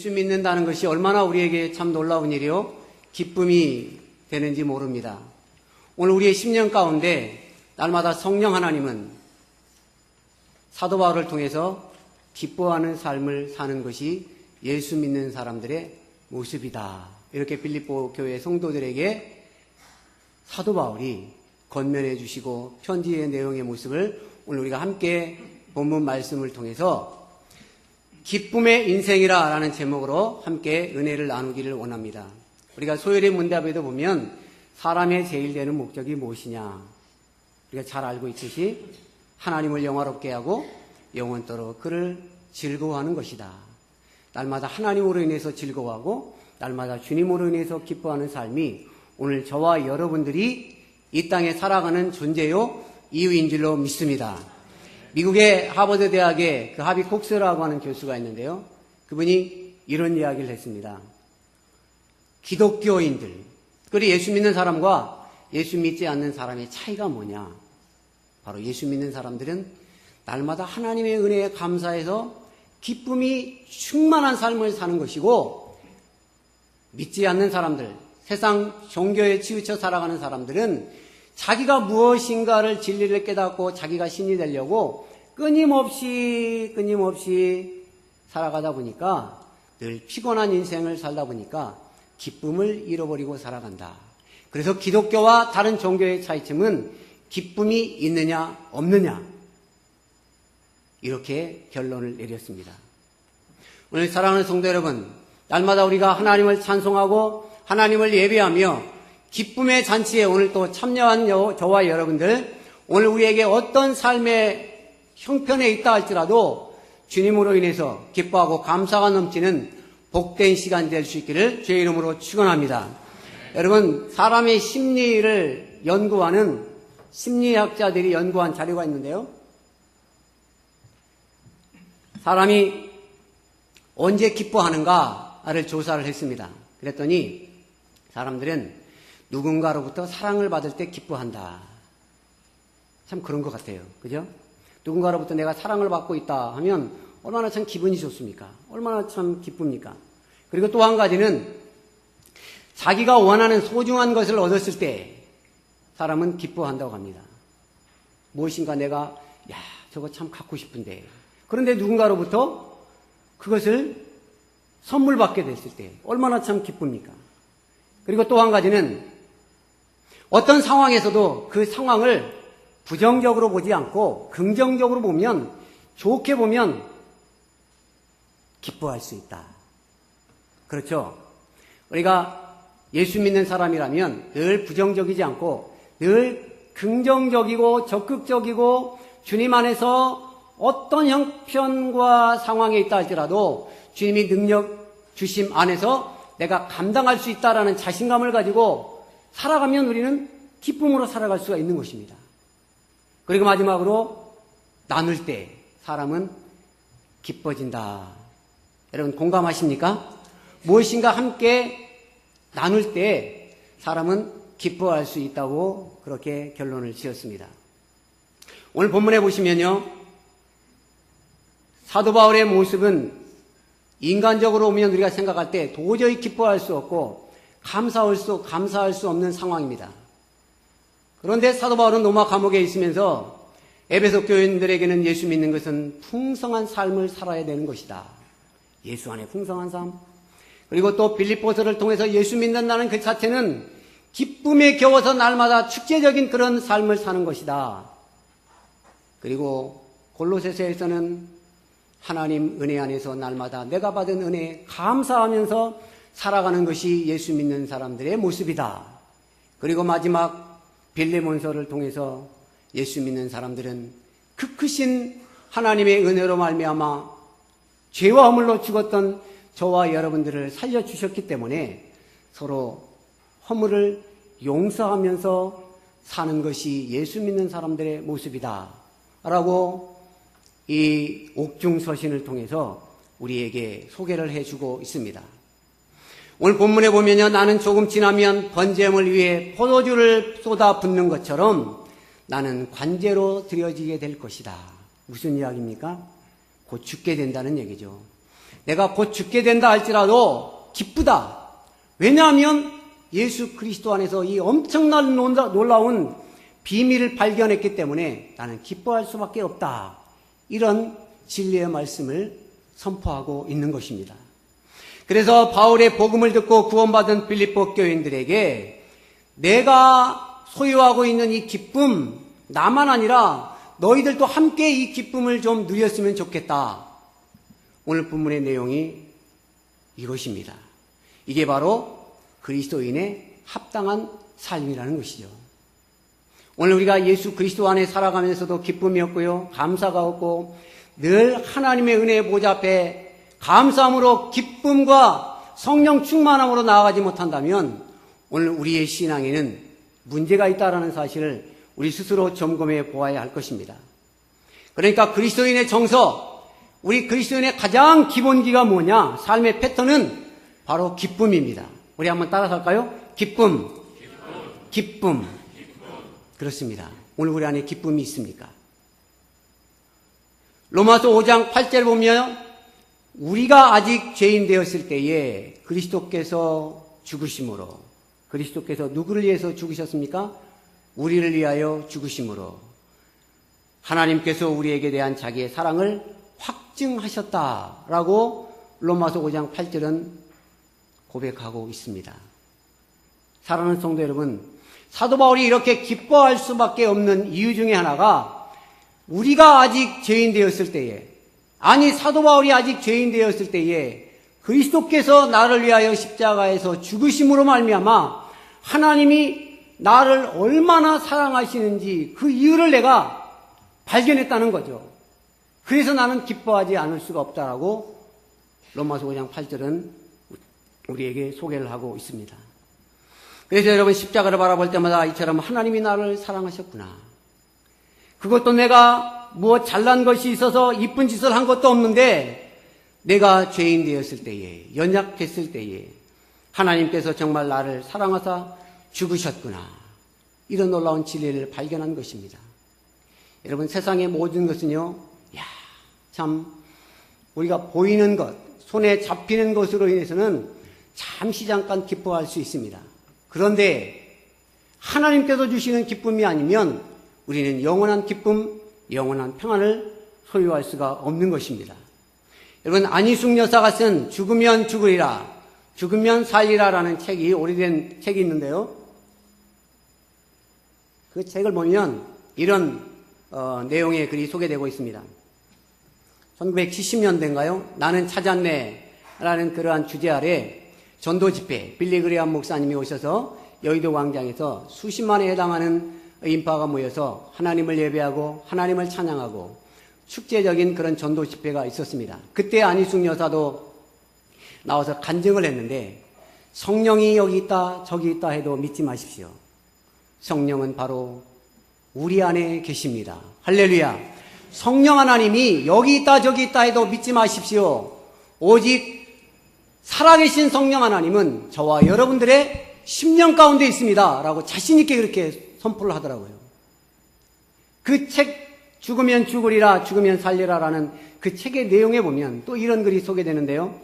예수 믿는다는 것이 얼마나 우리에게 참 놀라운 일이요, 기쁨이 되는지 모릅니다. 오늘 우리의 10년 가운데 날마다 성령 하나님은 사도 바울을 통해서 기뻐하는 삶을 사는 것이 예수 믿는 사람들의 모습이다. 이렇게 빌립보 교회 성도들에게 사도 바울이 권면해 주시고 편지의 내용의 모습을 오늘 우리가 함께 본문 말씀을 통해서 기쁨의 인생이라 라는 제목으로 함께 은혜를 나누기를 원합니다. 우리가 소열의 문답에도 보면 사람의 제일 되는 목적이 무엇이냐, 우리가 잘 알고 있듯이 하나님을 영화롭게 하고 영원토록 그를 즐거워하는 것이다. 날마다 하나님으로 인해서 즐거워하고 날마다 주님으로 인해서 기뻐하는 삶이 오늘 저와 여러분들이 이 땅에 살아가는 존재요 이유인 줄로 믿습니다. 미국의 하버드 대학의 그 하비 콕스라고 하는 교수가 있는데요, 그분이 이런 이야기를 했습니다. 기독교인들, 그리고 예수 믿는 사람과 예수 믿지 않는 사람의 차이가 뭐냐? 바로 예수 믿는 사람들은 날마다 하나님의 은혜에 감사해서 기쁨이 충만한 삶을 사는 것이고, 믿지 않는 사람들, 세상 종교에 치우쳐 살아가는 사람들은 자기가 무엇인가를 진리를 깨닫고 자기가 신이 되려고 끊임없이 살아가다 보니까 늘 피곤한 인생을 살다 보니까 기쁨을 잃어버리고 살아간다. 그래서 기독교와 다른 종교의 차이점은 기쁨이 있느냐 없느냐, 이렇게 결론을 내렸습니다. 오늘 사랑하는 성도 여러분, 날마다 우리가 하나님을 찬송하고 하나님을 예배하며 기쁨의 잔치에 오늘 또 참여한 저와 여러분들, 오늘 우리에게 어떤 삶의 형편에 있다 할지라도 주님으로 인해서 기뻐하고 감사가 넘치는 복된 시간 될 수 있기를 주의 이름으로 축원합니다. 여러분, 사람의 심리를 연구하는 심리학자들이 연구한 자료가 있는데요, 사람이 언제 기뻐하는가를 조사를 했습니다. 그랬더니 사람들은 누군가로부터 사랑을 받을 때 기뻐한다. 참 그런 것 같아요. 그죠? 누군가로부터 내가 사랑을 받고 있다 하면 얼마나 참 기분이 좋습니까? 얼마나 참 기쁩니까? 그리고 또 한 가지는 자기가 원하는 소중한 것을 얻었을 때 사람은 기뻐한다고 합니다. 무엇인가 내가 저거 참 갖고 싶은데, 그런데 누군가로부터 그것을 선물 받게 됐을 때 얼마나 참 기쁩니까? 그리고 또 한 가지는 어떤 상황에서도 그 상황을 부정적으로 보지 않고 긍정적으로 보면, 좋게 보면 기뻐할 수 있다. 그렇죠? 우리가 예수 믿는 사람이라면 늘 부정적이지 않고 늘 긍정적이고 적극적이고 주님 안에서 어떤 형편과 상황에 있다 할지라도 주님이 능력 주심 안에서 내가 감당할 수 있다라는 자신감을 가지고 살아가면 우리는 기쁨으로 살아갈 수가 있는 것입니다. 그리고 마지막으로 나눌 때 사람은 기뻐진다. 여러분 공감하십니까? 무엇인가 함께 나눌 때 사람은 기뻐할 수 있다고 그렇게 결론을 지었습니다. 오늘 본문에 보시면요, 사도 바울의 모습은 인간적으로 보면 우리가 생각할 때 도저히 기뻐할 수 없고 감사할 수 없는 상황입니다. 그런데 사도 바울은 로마 감옥에 있으면서 에베소 교인들에게는 예수 믿는 것은 풍성한 삶을 살아야 되는 것이다. 예수 안에 풍성한 삶. 그리고 또 빌립보서를 통해서 예수 믿는다는 그 자체는 기쁨에 겨워서 날마다 축제적인 그런 삶을 사는 것이다. 그리고 골로새서에서는 하나님 은혜 안에서 날마다 내가 받은 은혜에 감사하면서 살아가는 것이 예수 믿는 사람들의 모습이다. 그리고 마지막 빌레몬서를 통해서 예수 믿는 사람들은 그 크신 하나님의 은혜로 말미암아 죄와 허물로 죽었던 저와 여러분들을 살려주셨기 때문에 서로 허물을 용서하면서 사는 것이 예수 믿는 사람들의 모습이다 라고 이 옥중서신을 통해서 우리에게 소개를 해주고 있습니다. 오늘 본문에 보면요, 나는 조금 지나면 번제물 위에 포도주를 쏟아 붓는 것처럼 나는 관제로 드려지게 될 것이다. 무슨 이야기입니까? 곧 죽게 된다는 얘기죠. 내가 곧 죽게 된다 할지라도 기쁘다. 왜냐하면 예수 그리스도 안에서 이 엄청난 놀라운 비밀을 발견했기 때문에 나는 기뻐할 수밖에 없다. 이런 진리의 말씀을 선포하고 있는 것입니다. 그래서 바울의 복음을 듣고 구원받은 빌립보 교인들에게 내가 소유하고 있는 이 기쁨, 나만 아니라 너희들도 함께 이 기쁨을 좀 누렸으면 좋겠다. 오늘 본문의 내용이 이것입니다. 이게 바로 그리스도인의 합당한 삶이라는 것이죠. 오늘 우리가 예수 그리스도 안에 살아가면서도 기쁨이 없고요, 감사가 없고 늘 하나님의 은혜의 보좌 앞에 감사함으로 기쁨과 성령 충만함으로 나아가지 못한다면 오늘 우리의 신앙에는 문제가 있다는 사실을 우리 스스로 점검해 보아야 할 것입니다. 그러니까 그리스도인의 정서, 우리 그리스도인의 가장 기본기가 뭐냐? 삶의 패턴은 바로 기쁨입니다. 우리 한번 따라서 할까요? 기쁨. 그렇습니다. 오늘 우리 안에 기쁨이 있습니까? 로마서 5장 8절 보면 우리가 아직 죄인 되었을 때에 그리스도께서 죽으심으로, 그리스도께서 누구를 위해서 죽으셨습니까? 우리를 위하여 죽으심으로 하나님께서 우리에게 대한 자기의 사랑을 확증하셨다라고 로마서 5장 8절은 고백하고 있습니다. 사랑하는 성도 여러분, 사도 바울이 이렇게 기뻐할 수밖에 없는 이유 중에 하나가 우리가 아직 죄인 되었을 때에, 아니 사도 바울이 아직 죄인 되었을 때에 그리스도께서 나를 위하여 십자가에서 죽으심으로 말미암아 하나님이 나를 얼마나 사랑하시는지 그 이유를 내가 발견했다는 거죠. 그래서 나는 기뻐하지 않을 수가 없다라고 로마서 5장 8절은 우리에게 소개를 하고 있습니다. 그래서 여러분 십자가를 바라볼 때마다 이처럼 하나님이 나를 사랑하셨구나. 그것도 내가 뭐 잘난 것이 있어서 이쁜 짓을 한 것도 없는데 내가 죄인 되었을 때에, 연약했을 때에 하나님께서 정말 나를 사랑하사 죽으셨구나. 이런 놀라운 진리를 발견한 것입니다. 여러분 세상의 모든 것은요, 참 우리가 보이는 것, 손에 잡히는 것으로 인해서는 잠시 잠깐 기뻐할 수 있습니다. 그런데 하나님께서 주시는 기쁨이 아니면 우리는 영원한 기쁨, 영원한 평안을 소유할 수가 없는 것입니다. 여러분 안희숙 여사가 쓴 죽으면 죽으리라, 죽으면 살리라라는 책이, 오래된 책이 있는데요. 그 책을 보면 이런 내용의 글이 소개되고 있습니다. 1970년대인가요? 나는 찾았네 라는 그러한 주제 아래 전도 집회, 빌리 그레엄 목사님이 오셔서 여의도 광장에서 수십만에 해당하는 인파가 모여서 하나님을 예배하고 하나님을 찬양하고 축제적인 그런 전도 집회가 있었습니다. 그때 안희숙 여사도 나와서 간증을 했는데 성령이 여기 있다 저기 있다 해도 믿지 마십시오. 성령은 바로 우리 안에 계십니다. 할렐루야. 성령 하나님이 여기 있다 저기 있다 해도 믿지 마십시오. 오직 살아계신 성령 하나님은 저와 여러분들의 심령 가운데 있습니다 라고 자신 있게 그렇게 선포를 하더라고요. 그 책 죽으면 죽으리라 죽으면 살리라라는 그 책의 내용에 보면 또 이런 글이 소개되는데요.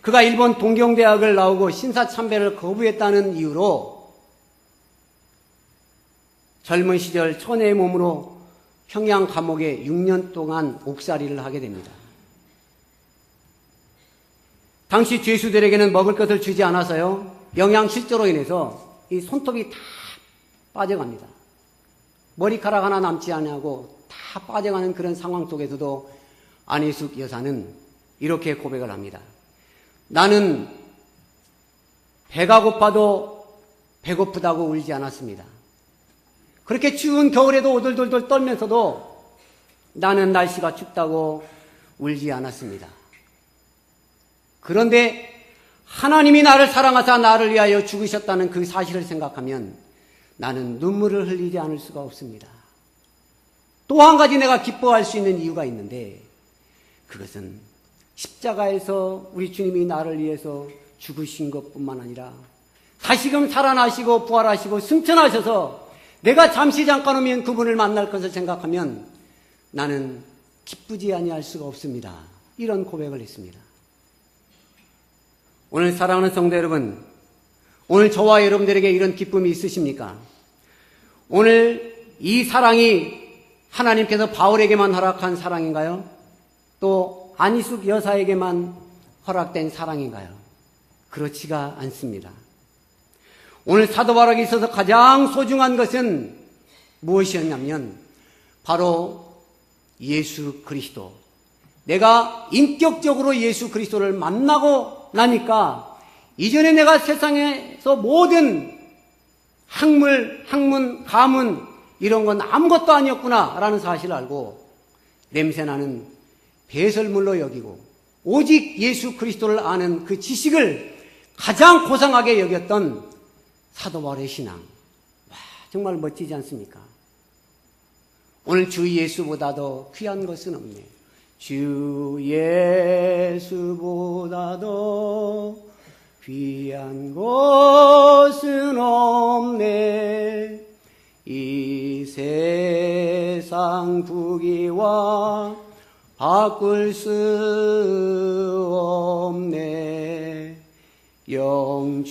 그가 일본 동경대학을 나오고 신사참배를 거부했다는 이유로 젊은 시절 천혜의 몸으로 평양 감옥에 6년 동안 옥살이를 하게 됩니다. 당시 죄수들에게는 먹을 것을 주지 않아서요, 영양실조로 인해서 이 손톱이 다 빠져갑니다. 머리카락 하나 남지 않고 다 빠져가는 그런 상황 속에서도 안희숙 여사는 이렇게 고백을 합니다. 나는 배가 고파도 배고프다고 울지 않았습니다. 그렇게 추운 겨울에도 오돌돌돌 떨면서도 나는 날씨가 춥다고 울지 않았습니다. 그런데 하나님이 나를 사랑하사 나를 위하여 죽으셨다는 그 사실을 생각하면 나는 눈물을 흘리지 않을 수가 없습니다. 또 한 가지 내가 기뻐할 수 있는 이유가 있는데 그것은 십자가에서 우리 주님이 나를 위해서 죽으신 것뿐만 아니라 다시금 살아나시고 부활하시고 승천하셔서 내가 잠시 잠깐 오면 그분을 만날 것을 생각하면 나는 기쁘지 아니할 수가 없습니다. 이런 고백을 했습니다. 오늘 사랑하는 성도 여러분, 오늘 저와 여러분들에게 이런 기쁨이 있으십니까? 오늘 이 사랑이 하나님께서 바울에게만 허락한 사랑인가요? 또 안희숙 여사에게만 허락된 사랑인가요? 그렇지가 않습니다. 오늘 사도 바울에게 있어서 가장 소중한 것은 무엇이었냐면 바로 예수 그리스도. 내가 인격적으로 예수 그리스도를 만나고 나니까 이전에 내가 세상에서 모든 학문, 가문 이런 건 아무것도 아니었구나라는 사실을 알고 냄새나는 배설물로 여기고 오직 예수 그리스도를 아는 그 지식을 가장 고상하게 여겼던 사도 바울의 신앙. 와, 정말 멋지지 않습니까? 오늘 주 예수보다도 귀한 것은 없네. 주 예수보다도 귀한 것은 없네. 이 세상 부귀와 바꿀 수 없네. 영죽을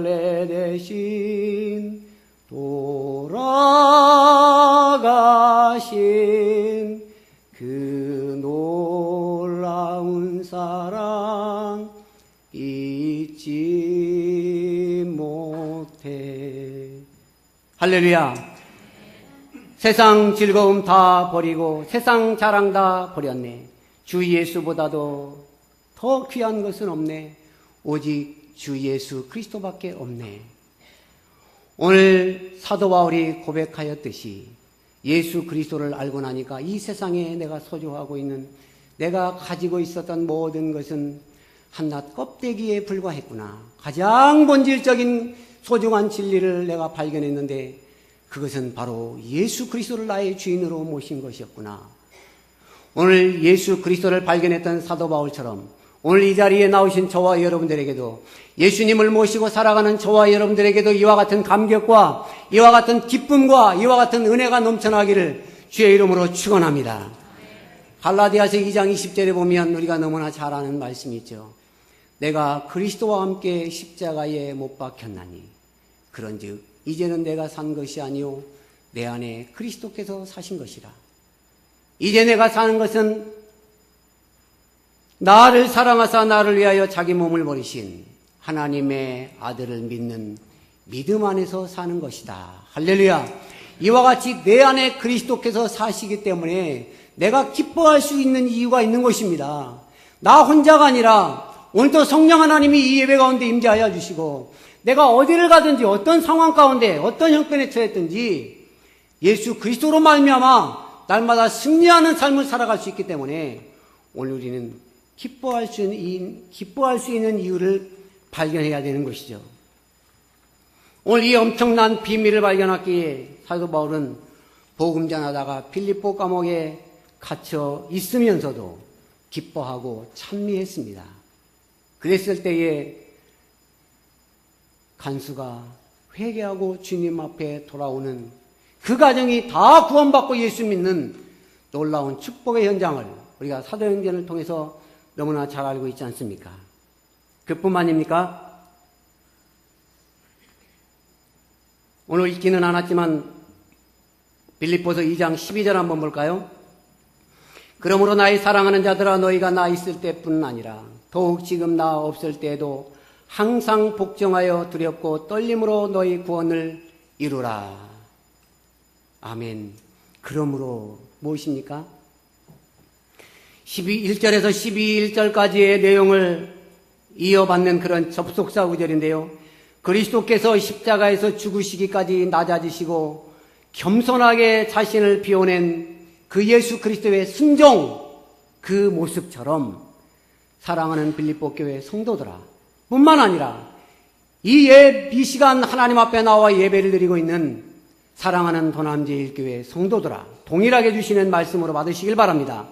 내 대신 돌아가신 그 놀라운 사랑 잊지 못해. 할렐루야. 세상 즐거움 다 버리고 세상 자랑 다 버렸네. 주 예수보다도 더 귀한 것은 없네. 오직 주 예수 그리스도밖에 없네. 오늘 사도 바울이 고백하였듯이 예수 그리스도를 알고 나니까 이 세상에 내가 소유하고 있는, 내가 가지고 있었던 모든 것은 한낱 껍데기에 불과했구나. 가장 본질적인 소중한 진리를 내가 발견했는데 그것은 바로 예수 그리스도를 나의 주인으로 모신 것이었구나. 오늘 예수 그리스도를 발견했던 사도 바울처럼 오늘 이 자리에 나오신 저와 여러분들에게도, 예수님을 모시고 살아가는 저와 여러분들에게도 이와 같은 감격과 이와 같은 기쁨과 이와 같은 은혜가 넘쳐나기를 주의 이름으로 축원합니다. 갈라디아서 2장 20절에 보면 우리가 너무나 잘 아는 말씀이 있죠. 내가 그리스도와 함께 십자가에 못 박혔나니 그런즉 이제는 내가 산 것이 아니요 내 안에 그리스도께서 사신 것이라. 이제 내가 사는 것은 나를 사랑하사 나를 위하여 자기 몸을 버리신 하나님의 아들을 믿는 믿음 안에서 사는 것이다. 할렐루야. 이와 같이 내 안에 그리스도께서 사시기 때문에 내가 기뻐할 수 있는 이유가 있는 것입니다. 나 혼자가 아니라 오늘도 성령 하나님이 이 예배 가운데 임재하여 주시고 내가 어디를 가든지 어떤 상황 가운데 어떤 형편에 처했든지 예수 그리스도로 말미암아 날마다 승리하는 삶을 살아갈 수 있기 때문에 오늘 우리는 기뻐할 수 있는 이유를 발견해야 되는 것이죠. 오늘 이 엄청난 비밀을 발견하기에 사도 바울은 복음 전하다가 빌립보 감옥에 갇혀 있으면서도 기뻐하고 찬미했습니다. 그랬을 때에 간수가 회개하고 주님 앞에 돌아오는 그 과정이 다 구원받고 예수 믿는 놀라운 축복의 현장을 우리가 사도행전을 통해서 너무나 잘 알고 있지 않습니까? 그뿐만입니까? 오늘 읽기는 않았지만 빌립보서 2장 12절 한번 볼까요? 그러므로 나의 사랑하는 자들아 너희가 나 있을 때뿐 아니라 더욱 지금 나 없을 때에도 항상 복종하여 두렵고 떨림으로 너희 구원을 이루라. 아멘. 그러므로 무엇입니까? 1절에서 12절까지의 내용을 이어받는 그런 접속사 구절인데요. 그리스도께서 십자가에서 죽으시기까지 낮아지시고 겸손하게 자신을 비워낸 그 예수 그리스도의 순종, 그 모습처럼 사랑하는 빌립보 교회 성도들아 뿐만 아니라 이 시간 하나님 앞에 나와 예배를 드리고 있는 사랑하는 도남제일교회 성도들아 동일하게 주시는 말씀으로 받으시길 바랍니다.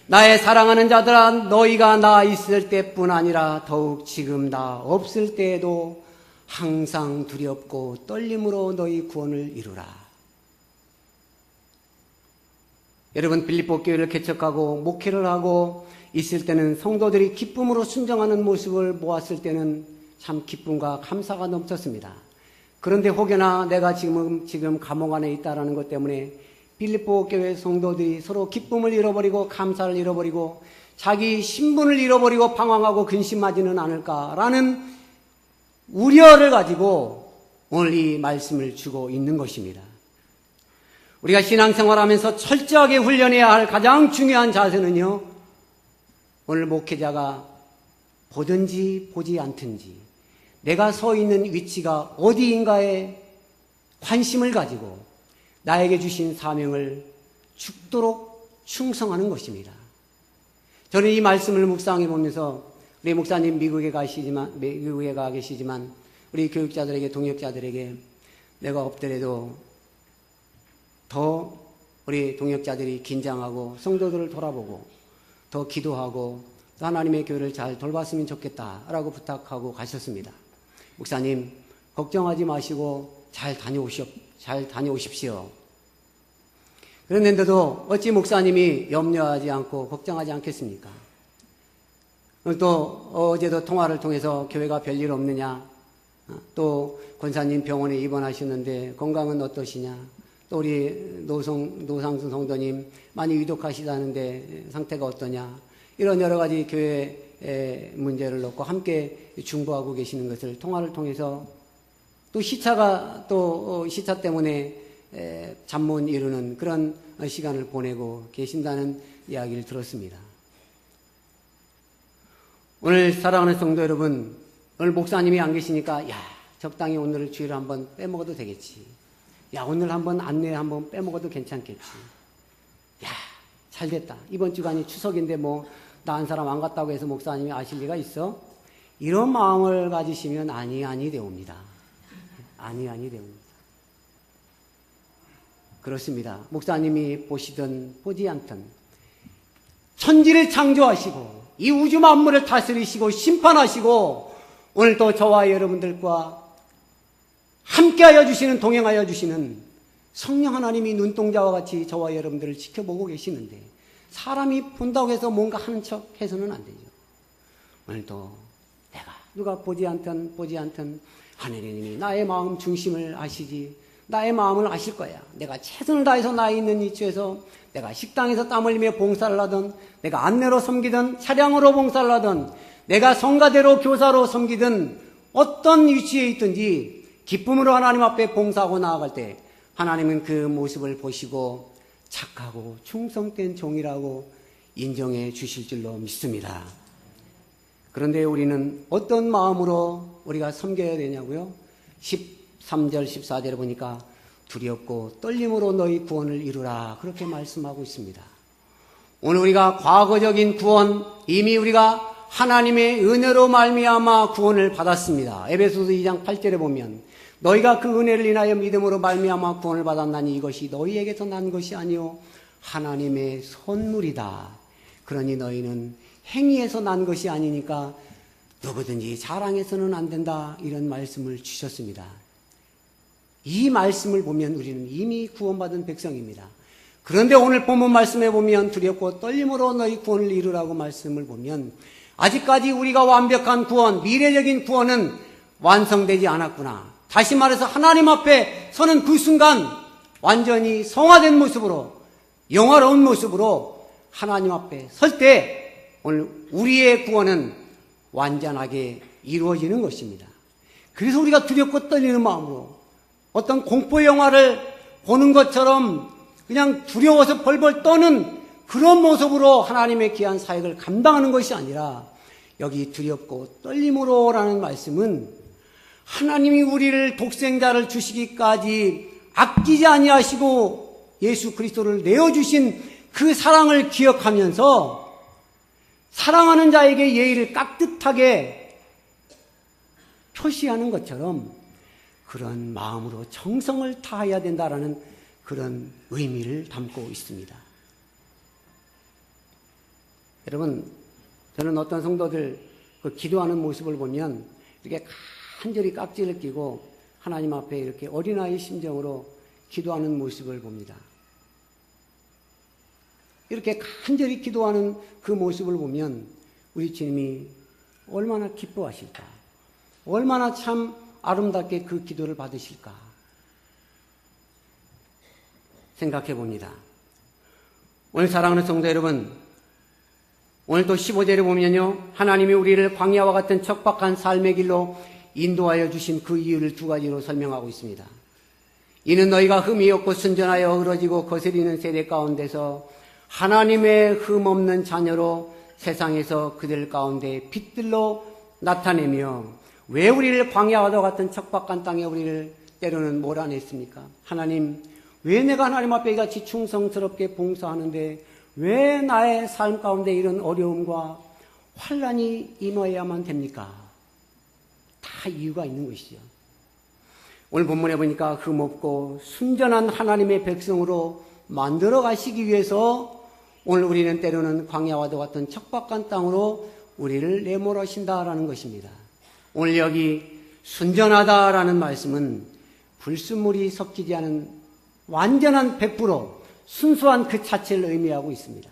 나의 사랑하는 자들아 너희가 나 있을 때뿐 아니라 더욱 지금 나 없을 때에도 항상 두렵고 떨림으로 너희 구원을 이루라. 여러분 빌립보 교회를 개척하고 목회를 하고 있을 때는 성도들이 기쁨으로 순종하는 모습을 보았을 때는 참 기쁨과 감사가 넘쳤습니다. 그런데 혹여나 내가 지금 감옥 안에 있다라는 것 때문에 빌립보 교회 성도들이 서로 기쁨을 잃어버리고 감사를 잃어버리고 자기 신분을 잃어버리고 방황하고 근심하지는 않을까라는 우려를 가지고 오늘 이 말씀을 주고 있는 것입니다. 우리가 신앙생활하면서 철저하게 훈련해야 할 가장 중요한 자세는요, 오늘 목회자가 보든지 보지 않든지 내가 서 있는 위치가 어디인가에 관심을 가지고 나에게 주신 사명을 죽도록 충성하는 것입니다. 저는 이 말씀을 묵상해 보면서 우리 목사님 미국에 가 계시지만 우리 교육자들에게, 동역자들에게 내가 없더라도 더 우리 동역자들이 긴장하고 성도들을 돌아보고 더 기도하고 또 하나님의 교회를 잘 돌봤으면 좋겠다라고 부탁하고 가셨습니다. 목사님, 걱정하지 마시고 잘 다녀오십시오. 그런데도 어찌 목사님이 염려하지 않고 걱정하지 않겠습니까? 또 어제도 통화를 통해서 교회가 별일 없느냐, 또 권사님 병원에 입원하셨는데 건강은 어떠시냐, 또 우리 노상수 성도님 많이 위독하시다는데 상태가 어떠냐, 이런 여러 가지 교회 문제를 놓고 함께 중보하고 계시는 것을 통화를 통해서, 또 시차 때문에 잠 못 이루는 그런 시간을 보내고 계신다는 이야기를 들었습니다. 오늘 사랑하는 성도 여러분, 오늘 목사님이 안 계시니까 적당히 오늘 주일을 한번 빼먹어도 되겠지. 오늘 한번 안내 한번 빼먹어도 괜찮겠지. 잘 됐다. 이번 주간이 추석인데 나 한 사람 안 갔다고 해서 목사님이 아실 리가 있어? 이런 마음을 가지시면 아니 되옵니다. 아니 되옵니다. 그렇습니다. 목사님이 보시든 보지 않든 천지를 창조하시고 이 우주 만물을 다스리시고 심판하시고 오늘도 저와 여러분들과 함께하여 주시는, 동행하여 주시는 성령 하나님이 눈동자와 같이 저와 여러분들을 지켜보고 계시는데 사람이 본다고 해서 뭔가 하는 척 해서는 안 되죠. 오늘도 누가 보지 않든 하느님이 나의 마음 중심을 아시지, 나의 마음을 아실 거야. 내가 최선을 다해서 나 있는 위치에서 내가 식당에서 땀 흘리며 봉사를 하든, 내가 안내로 섬기든, 차량으로 봉사를 하든, 내가 성가대로 교사로 섬기든 어떤 위치에 있든지 기쁨으로 하나님 앞에 봉사하고 나아갈 때 하나님은 그 모습을 보시고 착하고 충성된 종이라고 인정해 주실 줄로 믿습니다. 그런데 우리는 어떤 마음으로 우리가 섬겨야 되냐고요? 13절 14절에 보니까 두렵고 떨림으로 너희 구원을 이루라, 그렇게 말씀하고 있습니다. 오늘 우리가 과거적인 구원, 이미 우리가 하나님의 은혜로 말미암아 구원을 받았습니다. 에베소서 2장 8절에 보면 너희가 그 은혜를 인하여 믿음으로 말미암아 구원을 받았나니 이것이 너희에게서 난 것이 아니요 하나님의 선물이다. 그러니 너희는 행위에서 난 것이 아니니까 누구든지 자랑해서는 안 된다, 이런 말씀을 주셨습니다. 이 말씀을 보면 우리는 이미 구원받은 백성입니다. 그런데 오늘 본문 말씀에 보면 두렵고 떨림으로 너희 구원을 이루라고 말씀을 보면 아직까지 우리가 완벽한 구원, 미래적인 구원은 완성되지 않았구나. 다시 말해서 하나님 앞에 서는 그 순간 완전히 성화된 모습으로, 영화로운 모습으로 하나님 앞에 설 때 오늘 우리의 구원은 완전하게 이루어지는 것입니다. 그래서 우리가 두렵고 떨리는 마음으로 어떤 공포 영화를 보는 것처럼 그냥 두려워서 벌벌 떠는 그런 모습으로 하나님의 귀한 사역을 감당하는 것이 아니라, 여기 두렵고 떨림으로라는 말씀은 하나님이 우리를 독생자를 주시기까지 아끼지 아니하시고 예수 그리스도를 내어주신 그 사랑을 기억하면서 사랑하는 자에게 예의를 깍듯하게 표시하는 것처럼 그런 마음으로 정성을 다해야 된다라는 그런 의미를 담고 있습니다. 여러분, 저는 어떤 성도들 그 기도하는 모습을 보면 이렇게 간절히 깍지를 끼고 하나님 앞에 이렇게 어린아이 심정으로 기도하는 모습을 봅니다. 이렇게 간절히 기도하는 그 모습을 보면 우리 주님이 얼마나 기뻐하실까? 얼마나 참 아름답게 그 기도를 받으실까? 생각해 봅니다. 오늘 사랑하는 성도 여러분, 오늘 또 15절에 보면요, 하나님이 우리를 광야와 같은 척박한 삶의 길로 인도하여 주신 그 이유를 두 가지로 설명하고 있습니다. 이는 너희가 흠이 없고 순전하여 어그러지고 거스리는 세대 가운데서 하나님의 흠 없는 자녀로 세상에서 그들 가운데 빛들로 나타내며, 왜 우리를 광야와 같은 척박한 땅에 우리를 때로는 몰아냈습니까? 하나님, 왜 내가 하나님 앞에 같이 충성스럽게 봉사하는데 왜 나의 삶 가운데 이런 어려움과 환란이 임해야만 됩니까? 다 이유가 있는 것이죠. 오늘 본문에 보니까 흠없고 순전한 하나님의 백성으로 만들어 가시기 위해서 오늘 우리는 때로는 광야와도 같은 척박한 땅으로 우리를 내몰으신다라는 것입니다. 오늘 여기 순전하다라는 말씀은 불순물이 섞이지 않은 완전한 100% 순수한 그 자체를 의미하고 있습니다.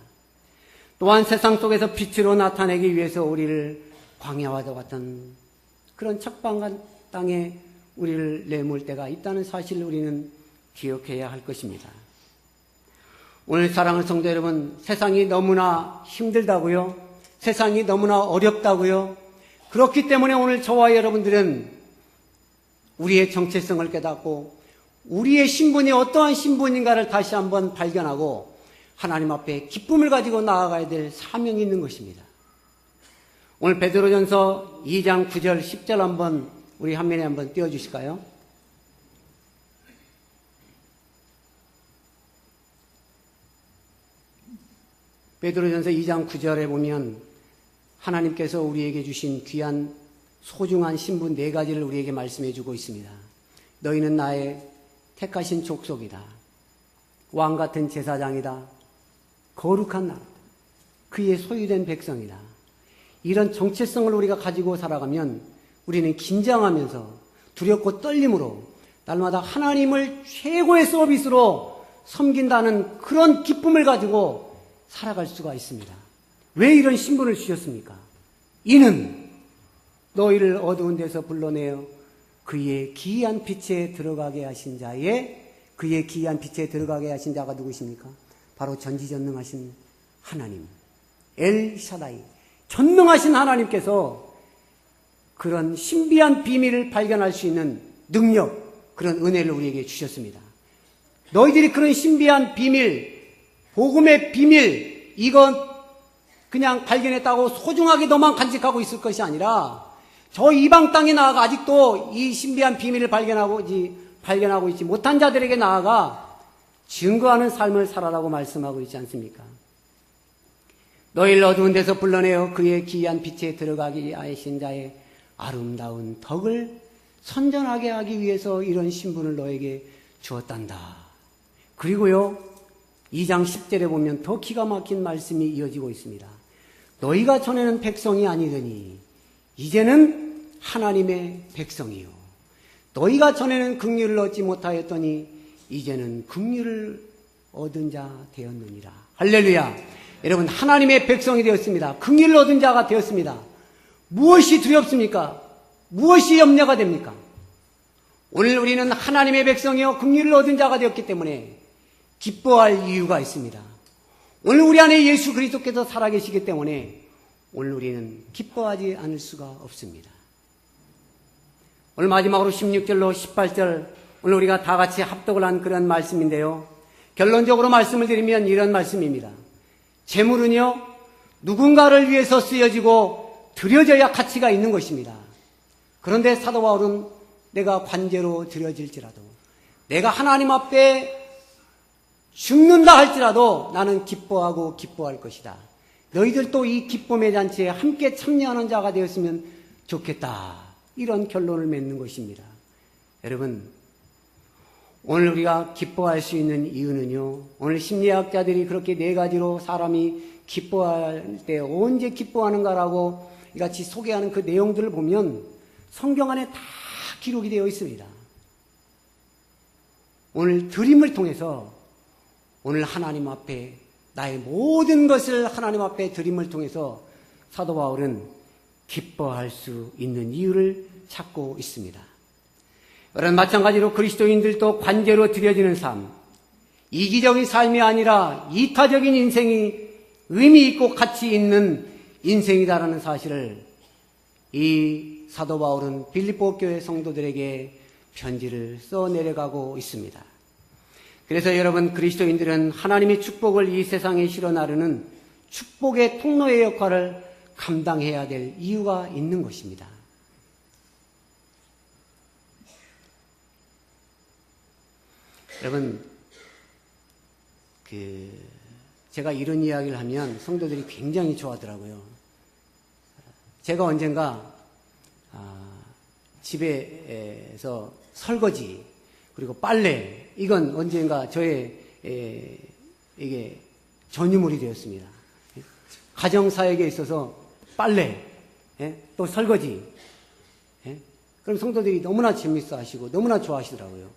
또한 세상 속에서 빛으로 나타내기 위해서 우리를 광야와도 같은 그런 척박한 땅에 우리를 내몰 때가 있다는 사실을 우리는 기억해야 할 것입니다. 오늘 사랑하는 성도 여러분, 세상이 너무나 힘들다고요? 세상이 너무나 어렵다고요? 그렇기 때문에 오늘 저와 여러분들은 우리의 정체성을 깨닫고 우리의 신분이 어떠한 신분인가를 다시 한번 발견하고 하나님 앞에 기쁨을 가지고 나아가야 될 사명이 있는 것입니다. 오늘 베드로전서 2장 9절 10절 한번 우리 화면에 한번 띄워주실까요? 베드로전서 2장 9절에 보면 하나님께서 우리에게 주신 귀한 소중한 신분 4가지를 우리에게 말씀해 주고 있습니다. 너희는 나의 택하신 족속이다. 왕같은 제사장이다. 거룩한 나라다. 그의 소유된 백성이다. 이런 정체성을 우리가 가지고 살아가면 우리는 긴장하면서 두렵고 떨림으로 날마다 하나님을 최고의 서비스로 섬긴다는 그런 기쁨을 가지고 살아갈 수가 있습니다. 왜 이런 신분을 주셨습니까? 이는 너희를 어두운 데서 불러내어 그의 기이한 빛에 들어가게 하신 그의 기이한 빛에 들어가게 하신 자가 누구십니까? 바로 전지전능하신 하나님, 엘샤다이, 전능하신 하나님께서 그런 신비한 비밀을 발견할 수 있는 능력, 그런 은혜를 우리에게 주셨습니다. 너희들이 그런 신비한 비밀, 복음의 비밀, 이건 그냥 발견했다고 소중하게 너만 간직하고 있을 것이 아니라 저 이방 땅에 나아가 아직도 이 신비한 비밀을 발견하고 있지 못한 자들에게 나아가 증거하는 삶을 살아라고 말씀하고 있지 않습니까? 너희를 어두운 데서 불러내어 그의 기이한 빛에 들어가게 하신 자의 아름다운 덕을 선전하게 하기 위해서 이런 신분을 너에게 주었단다. 그리고요, 2장 10절에 보면 더 기가 막힌 말씀이 이어지고 있습니다. 너희가 전에는 백성이 아니더니 이제는 하나님의 백성이요. 너희가 전에는 긍휼을 얻지 못하였더니 이제는 긍휼을 얻은 자 되었느니라. 할렐루야. 여러분, 하나님의 백성이 되었습니다. 긍휼을 얻은 자가 되었습니다. 무엇이 두렵습니까? 무엇이 염려가 됩니까? 오늘 우리는 하나님의 백성이요 긍휼을 얻은 자가 되었기 때문에 기뻐할 이유가 있습니다. 오늘 우리 안에 예수 그리스도께서 살아계시기 때문에 오늘 우리는 기뻐하지 않을 수가 없습니다. 오늘 마지막으로 16절로 18절, 오늘 우리가 다 같이 합독을 한 그런 말씀인데요. 결론적으로 말씀을 드리면 이런 말씀입니다. 재물은요, 누군가를 위해서 쓰여지고 드려져야 가치가 있는 것입니다. 그런데 사도 바울은 내가 관제로 드려질지라도, 내가 하나님 앞에 죽는다 할지라도 나는 기뻐하고 기뻐할 것이다. 너희들도 이 기쁨의 잔치에 함께 참여하는 자가 되었으면 좋겠다. 이런 결론을 맺는 것입니다. 여러분, 오늘 우리가 기뻐할 수 있는 이유는요, 오늘 심리학자들이 그렇게 4가지로 사람이 기뻐할 때 언제 기뻐하는가라고 같이 소개하는 그 내용들을 보면 성경 안에 다 기록이 되어 있습니다. 오늘 드림을 통해서 오늘 하나님 앞에 나의 모든 것을 하나님 앞에 드림을 통해서 사도 바울은 기뻐할 수 있는 이유를 찾고 있습니다. 여러분, 마찬가지로 그리스도인들도 관계로 드려지는 삶, 이기적인 삶이 아니라 이타적인 인생이 의미 있고 가치 있는 인생이다라는 사실을 이 사도 바울은 빌립보 교회 성도들에게 편지를 써 내려가고 있습니다. 그래서 여러분, 그리스도인들은 하나님의 축복을 이 세상에 실어 나르는 축복의 통로의 역할을 감당해야 될 이유가 있는 것입니다. 여러분, 제가 이런 이야기를 하면 성도들이 굉장히 좋아하더라고요. 제가 언젠가 집에서 설거지 그리고 빨래, 이건 언젠가 저의 이게 전유물이 되었습니다. 가정사역에 있어서 빨래, 또 설거지. 그럼 성도들이 너무나 재밌어 하시고 너무나 좋아하시더라고요.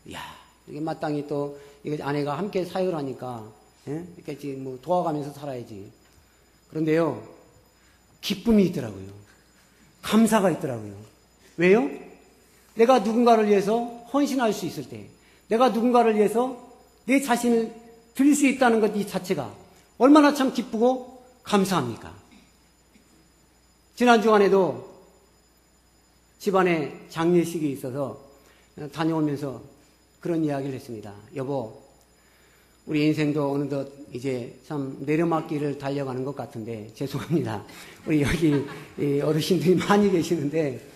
이야, 이게 마땅히 또 이거 아내가 함께 사역을 하니까 이렇게 뭐 도와가면서 살아야지. 그런데요, 기쁨이 있더라고요. 감사가 있더라고요. 왜요? 내가 누군가를 위해서 헌신할 수 있을 때, 내가 누군가를 위해서 내 자신을 드릴 수 있다는 것 이 자체가 얼마나 참 기쁘고 감사합니까? 지난 주간에도 집안에 장례식이 있어서 다녀오면서 그런 이야기를 했습니다. 여보, 우리 인생도 어느덧 이제 참 내려막길을 달려가는 것 같은데, 죄송합니다. 우리 여기 어르신들이 많이 계시는데,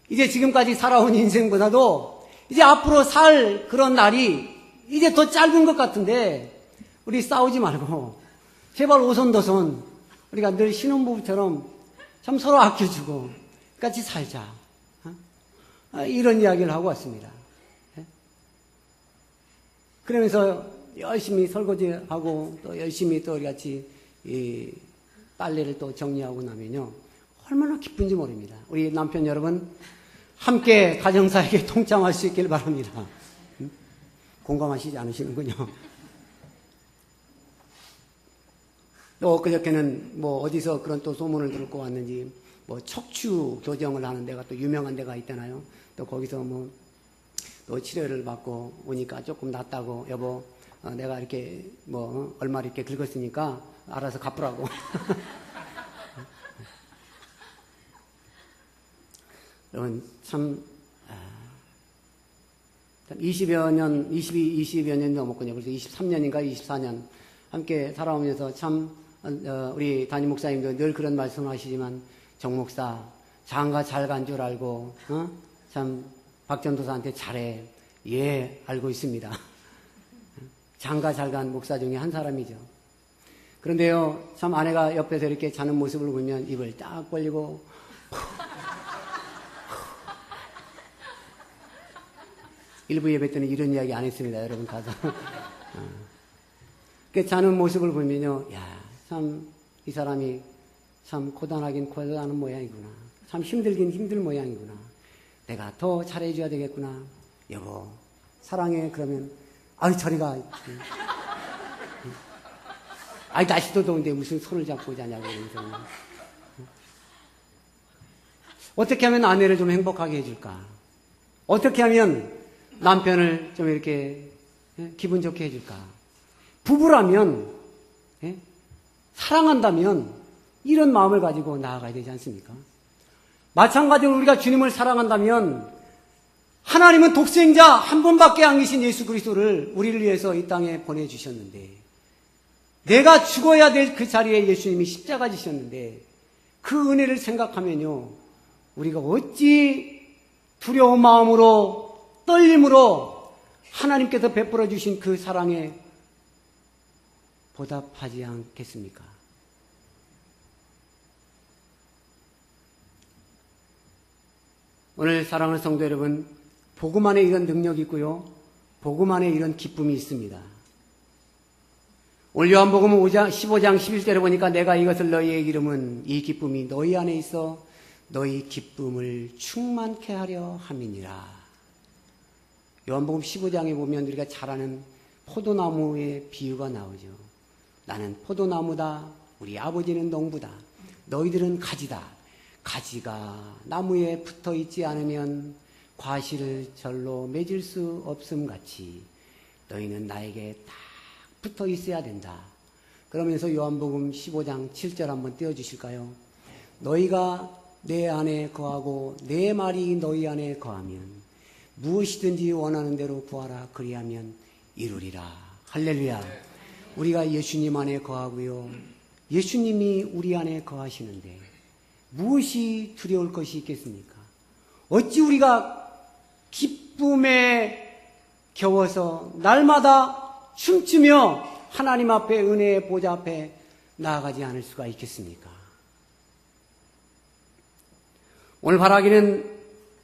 이제 지금까지 살아온 인생보다도 이제 앞으로 살 그런 날이 이제 더 짧은 것 같은데, 우리 싸우지 말고 제발 오손도손 우리가 늘 신혼부부처럼 참 서로 아껴주고 같이 살자. 이런 이야기를 하고 왔습니다. 그러면서 열심히 설거지하고 또 열심히 또 우리 같이 이 빨래를 또 정리하고 나면요, 얼마나 기쁜지 모릅니다. 우리 남편 여러분, 함께 가정사에게 동참할 수 있길 바랍니다. 공감하시지 않으시는군요. 또 엊그저께는 뭐 어디서 그런 또 소문을 듣고 왔는지, 뭐 척추 교정을 하는 데가 또 유명한 데가 있잖아요. 또 거기서 뭐 또 치료를 받고 오니까 조금 낫다고, 여보, 내가 이렇게 뭐 얼마 이렇게 긁었으니까 알아서 갚으라고. 여러분, 참 20여 년 넘었군요. 그래서 23년인가 24년 함께 살아오면서 참 우리 담임 목사님도 늘 그런 말씀하시지만, 정 목사 장가 잘 간 줄 알고 참 박전도사한테 잘해. 예, 알고 있습니다. 장가 잘 간 목사 중에 한 사람이죠. 그런데요, 참 아내가 옆에서 이렇게 자는 모습을 보면 입을 딱 벌리고 일부 예배 때는 이런 이야기 안 했습니다. 여러분 가서 자는 모습을 보면요, 야, 참 이 사람이 참 고단하긴 고단한 모양이구나. 참 힘들긴 힘들 모양이구나. 내가 더 잘해줘야 되겠구나. 여보, 사랑해. 그러면 아유, 저리가. 아이, 날씨도 더운데 무슨 손을 잡고 자냐고. 그러면서. 어떻게 하면 아내를 좀 행복하게 해줄까? 어떻게 하면 남편을 좀 이렇게 기분 좋게 해줄까? 부부라면, 사랑한다면 이런 마음을 가지고 나아가야 되지 않습니까? 마찬가지로 우리가 주님을 사랑한다면, 하나님은 독생자 한 분밖에 안 계신 예수 그리스도를 우리를 위해서 이 땅에 보내주셨는데, 내가 죽어야 될 그 자리에 예수님이 십자가 지셨는데, 그 은혜를 생각하면요, 우리가 어찌 두려운 마음으로, 떨림으로 하나님께서 베풀어 주신 그 사랑에 보답하지 않겠습니까? 오늘 사랑하는 성도 여러분, 복음 안에 이런 능력이 있고요, 복음 안에 이런 기쁨이 있습니다. 오늘 요한복음 15장 11절에 보니까, 내가 이것을 너희에게 이름은 이 기쁨이 너희 안에 있어 너희 기쁨을 충만케 하려 함이니라. 요한복음 15장에 보면 우리가 잘 아는 포도나무의 비유가 나오죠. 나는 포도나무다. 우리 아버지는 농부다. 너희들은 가지다. 가지가 나무에 붙어 있지 않으면 과실을 절로 맺을 수 없음 같이 너희는 나에게 딱 붙어 있어야 된다. 그러면서 요한복음 15장 7절 한번 띄워주실까요? 너희가 내 안에 거하고 내 말이 너희 안에 거하면 무엇이든지 원하는 대로 구하라. 그리하면 이루리라. 할렐루야. 우리가 예수님 안에 거하고요. 예수님이 우리 안에 거하시는데 무엇이 두려울 것이 있겠습니까? 어찌 우리가 기쁨에 겨워서 날마다 춤추며 하나님 앞에 은혜의 보좌 앞에 나아가지 않을 수가 있겠습니까? 오늘 바라기는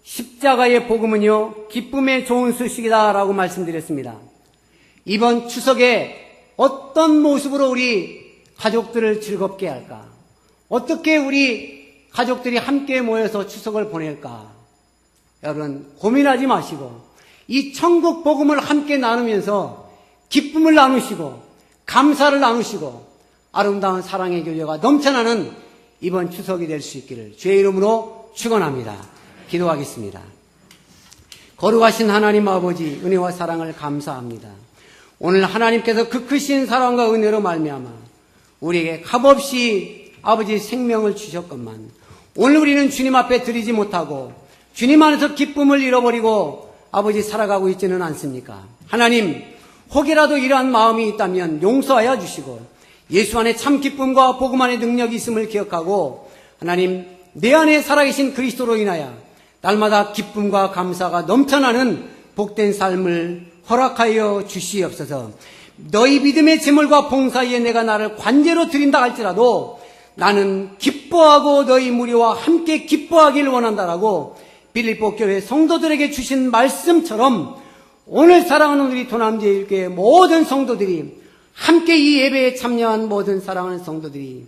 십자가의 복음은요, 기쁨의 좋은 소식이다라고 말씀드렸습니다. 이번 추석에 어떤 모습으로 우리 가족들을 즐겁게 할까? 어떻게 우리 가족들이 함께 모여서 추석을 보낼까? 여러분, 고민하지 마시고 이 천국 복음을 함께 나누면서 기쁨을 나누시고 감사를 나누시고 아름다운 사랑의 교제가 넘쳐나는 이번 추석이 될 수 있기를 주의 이름으로 축원합니다. 기도하겠습니다. 거룩하신 하나님 아버지, 은혜와 사랑을 감사합니다. 오늘 하나님께서 그 크신 사랑과 은혜로 말미암아 우리에게 값없이 아버지 생명을 주셨건만 오늘 우리는 주님 앞에 드리지 못하고 주님 안에서 기쁨을 잃어버리고 아버지 살아가고 있지는 않습니까? 하나님, 혹이라도 이러한 마음이 있다면 용서하여 주시고 예수 안에 참 기쁨과 복음 안에 능력이 있음을 기억하고 하나님, 내 안에 살아계신 그리스도로 인하여 날마다 기쁨과 감사가 넘쳐나는 복된 삶을 허락하여 주시옵소서. 너희 믿음의 제물과 봉사에 내가 나를 관제로 드린다 할지라도 나는 기뻐하고 너희 무리와 함께 기뻐하기를 원한다라고 빌립보 교회 성도들에게 주신 말씀처럼 오늘 사랑하는 우리 도남제일교회 모든 성도들이 함께 이 예배에 참여한 모든 사랑하는 성도들이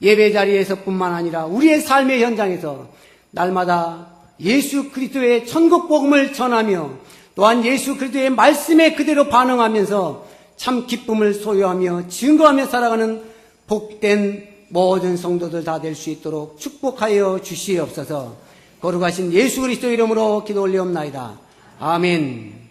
예배 자리에서뿐만 아니라 우리의 삶의 현장에서 날마다 예수 그리스도의 천국 복음을 전하며 또한 예수 그리스도의 말씀에 그대로 반응하면서 참 기쁨을 소유하며 증거하며 살아가는 복된 모든 성도들 다 될 수 있도록 축복하여 주시옵소서. 거룩하신 예수 그리스도 이름으로 기도 올리옵나이다. 아멘.